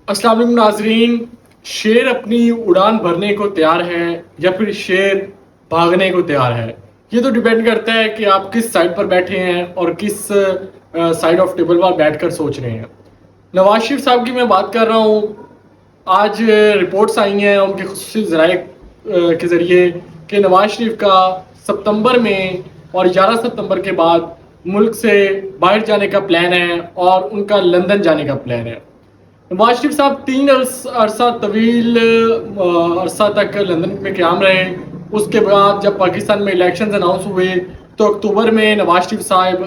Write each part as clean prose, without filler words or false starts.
अस्सलाम वालेकुम नाजरीन। शेर अपनी उड़ान भरने को तैयार है या फिर शेर भागने को तैयार है, ये तो डिपेंड करता है कि आप किस साइड पर बैठे हैं और किस साइड ऑफ टेबल पर बैठकर सोच रहे हैं। नवाज शरीफ साहब की मैं बात कर रहा हूँ। आज रिपोर्ट्स आई हैं उनके खुसूसी ज़राए के ज़रिए कि नवाज शरीफ का सितंबर में और 11 सितंबर के बाद मुल्क से बाहर जाने का प्लान है और उनका लंदन जाने का प्लान है। नवाज शरीफ साहब 3 अरसा तवील अरसा तक लंदन में क़याम रहे। उसके बाद जब पाकिस्तान में इलेक्शंस अनाउंस हुए तो अक्टूबर में नवाज शरीफ साहब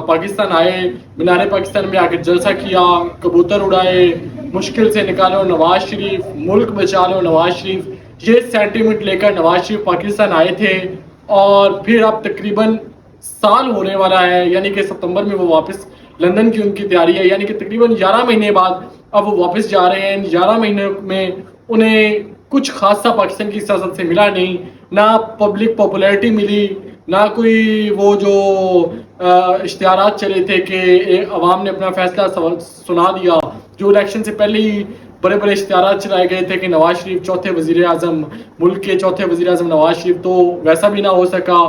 पाकिस्तान आए, मीनार पाकिस्तान में आकर जलसा किया, कबूतर उड़ाए, मुश्किल से निकालो नवाज शरीफ, मुल्क बचा लो नवाज शरीफ, ये सेंटीमेंट लेकर नवाज शरीफ पाकिस्तान आए थे। और फिर अब तकरीबन साल होने वाला है, यानी कि सितंबर में वो वापस लंदन की उनकी तैयारी है, यानी कि तकरीबन 11 महीने बाद अब वो वापस जा रहे हैं। 11 महीने में उन्हें कुछ खासा पाकिस्तान की सियासत से मिला नहीं, ना पब्लिक पॉपुलैरिटी मिली, ना कोई वो जो इश्तिहारात चले थे कि अवाम ने अपना फैसला सुना दिया। जो इलेक्शन से पहले ही बड़े बड़े इश्तिहारात चलाए गए थे कि नवाज शरीफ चौथे वजीर आज़म, मुल्क के चौथे वजीर आज़म नवाज शरीफ, तो वैसा भी ना हो सका।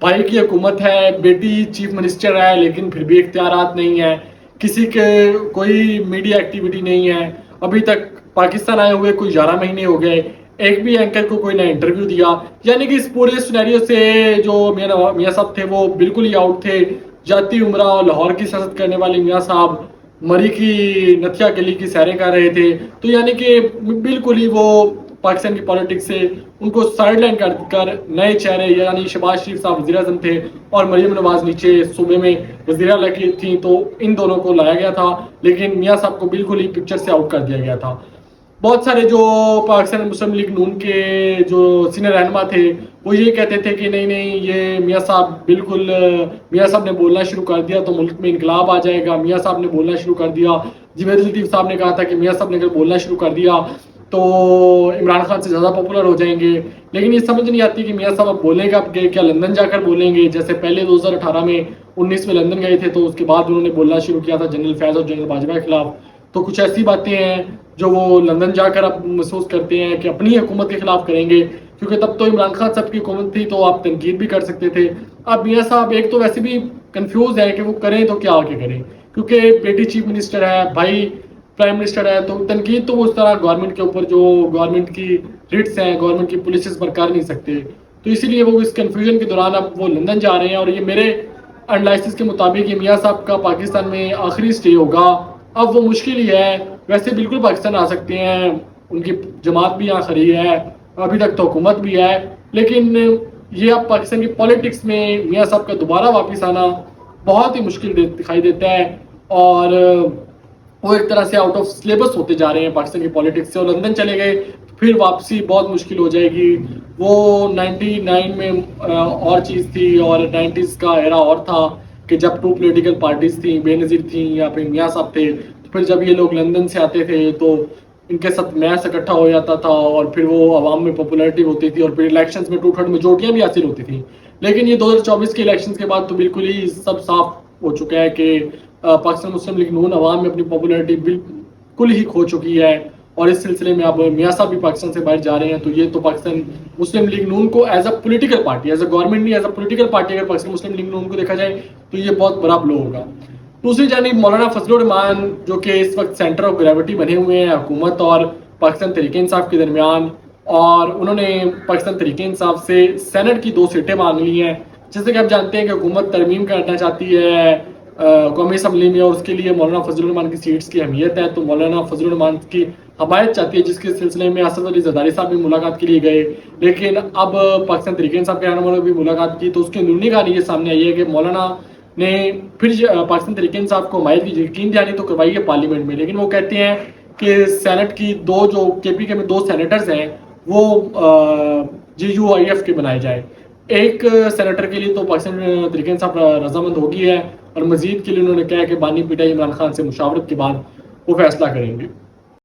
भाई की हुकूमत है, बेटी चीफ मिनिस्टर है, लेकिन फिर भी इख्तियारात नहीं है, किसी के कोई मीडिया एक्टिविटी नहीं है। अभी तक पाकिस्तान आए हुए कोई 11 महीने हो गए, एक भी एंकर को कोई ना इंटरव्यू दिया। यानी कि इस पूरे सिनेरियो से जो मियाँ साहब थे वो बिल्कुल ही आउट थे। जाती उम्रा और लाहौर की सियासत करने वाले मियाँ साहब मरी की नथिया गली की सैरें कर रहे थे। तो यानी कि बिल्कुल ही वो पाकिस्तान की पॉलिटिक्स से उनको साइडलाइन कर नए चेहरे, यानी शहबाज शरीफ साहब वज़ीर आज़म थे और मरीम नवाज नीचे सूबे में वज़ीर आला की थी, तो इन दोनों को लाया गया था। लेकिन मियाँ साहब को बिल्कुल ही पिक्चर से आउट कर दिया गया था। बहुत सारे जो पाकिस्तान मुस्लिम लीग नून के जो सीनियर रहनुमा थे वो ये कहते थे कि नहीं नहीं, ये मियाँ साहब बिल्कुल, मियाँ साहब ने बोलना शुरू कर दिया तो मुल्क में इनकलाब आ जाएगा। मियाँ साहब ने बोलना शुरू कर दिया, जुनैद लतीफ़ साहब ने कहा था कि मियाँ साहब ने अगर बोलना शुरू कर दिया तो इमरान खान से ज़्यादा पॉपुलर हो जाएंगे। लेकिन ये समझ नहीं आती कि मियाँ साहब अब बोलेंगे, अब क्या लंदन जाकर बोलेंगे? जैसे पहले 2018 में 19 में लंदन गए थे तो उसके बाद उन्होंने बोलना शुरू किया था जनरल फैज़ और जनरल बाजवा के खिलाफ। तो कुछ ऐसी बातें हैं जो वो लंदन जाकर अब महसूस करते हैं कि अपनी हुकूमत के खिलाफ करेंगे, क्योंकि तब तो इमरान खान साहब की हुकूमत थी तो आप तनकीद भी कर सकते थे। अब मियाँ साहब एक तो वैसे भी कंफ्यूज है कि वो करें तो क्या आके करें, क्योंकि बेटी चीफ मिनिस्टर है, भाई प्राइम मिनिस्टर है, तो तनकीद तो वो उस तरह गवर्नमेंट के ऊपर जो गवर्नमेंट की रिट्स हैं, गवर्नमेंट की पुलिस पर कर नहीं सकते। तो इसीलिए वो इस कन्फ्यूजन के दौरान अब वो लंदन जा रहे हैं। और ये मेरे एनालिसिस के मुताबिक ये मियाँ साहब का पाकिस्तान में आखिरी स्टे होगा। अब वो मुश्किल ही है, वैसे बिल्कुल पाकिस्तान आ सकते हैं, उनकी जमात भी यहाँ खड़ी है, अभी तक तो हुकूमत भी है, लेकिन ये अब पाकिस्तान की पॉलिटिक्स में मियाँ साहब का दोबारा वापस आना बहुत ही मुश्किल दिखाई देता है। और वो एक तरह से आउट ऑफ सिलेबस होते जा रहे हैं पाकिस्तान की पॉलिटिक्स से, और लंदन चले गए तो फिर वापसी बहुत मुश्किल हो जाएगी। वो 99 में और चीज़ थी और 90s का एरा और था कि जब टू पॉलिटिकल पार्टीज थी, बेनज़ीर थी या फिर मियाँ साहब थे। तो फिर जब ये लोग लंदन से आते थे तो इनके साथ मैच इकट्ठा हो जाता था और फिर वो आवाम में पॉपुलैरिटी होती थी और फिर इलेक्शंस में 2/3 मेजोरिटियाँ भी हासिल होती थी। लेकिन ये 2024 के इलेक्शंस के बाद तो बिल्कुल ही सब साफ हो चुका है कि पाकिस्तान मुस्लिम लीग नून अवाम में अपनी पॉपुलैरिटी बिल्कुल ही खो चुकी है। और इस सिलसिले में अब मियाँ साहब भी पाकिस्तान से बाहर जा रहे हैं। तो ये तो पाकिस्तान मुस्लिम लीग नून को as a political party, as a government नहीं, एज अ पॉलिटिकल पार्टी अगर पाकिस्तान मुस्लिम लीग नून को देखा जाए तो ये बहुत बड़ा ब्लो होगा। दूसरी जानिब मौलाना फजलुर रहमान जो कि इस वक्त सेंटर ऑफ ग्रेविटी बने हुए हैं हुकूमत और पाकिस्तान तहरीक इंसाफ के दरमियान, और उन्होंने पाकिस्तान तहरीक इंसाफ से सेनेट की 2 सीटें मांग ली हैं। जैसे कि आप जानते हैं कि हुकूमत तरमीम करना चाहती है कौमी असम्बली में, और उसके लिए मौलाना फजलुर रहमान की सीट्स की अहमियत है। तो मौलाना फजलुर रहमान की हमायत चाहती है, जिसके सिलसिले में असद अली ज़रदारी साहब भी मुलाकात के लिए गए। लेकिन अब पाकिस्तान तहरीक इंसाफ के रहनुमाओं ने भी मुलाकात की तो उसकी अंदरूनी कहानी ये सामने आई है कि मौलाना ने फिर पाकिस्तान तहरीक इंसाफ को हमायत की यकीन दहानी तो करवाई है पार्लियामेंट में। लेकिन वो कहते हैं कि सेनेट की 2 जो KPK में 2 सेनेटर्स हैं वो GUIF के बनाए जाए। एक सेनेटर के लिए तो पाकिस्तान तहरीक इंसाफ रजामंद होगी है, और मजीद के लिए उन्होंने कहा है कि बानी पिटाई इमरान खान से मुशावरत के बाद वो फैसला करेंगे।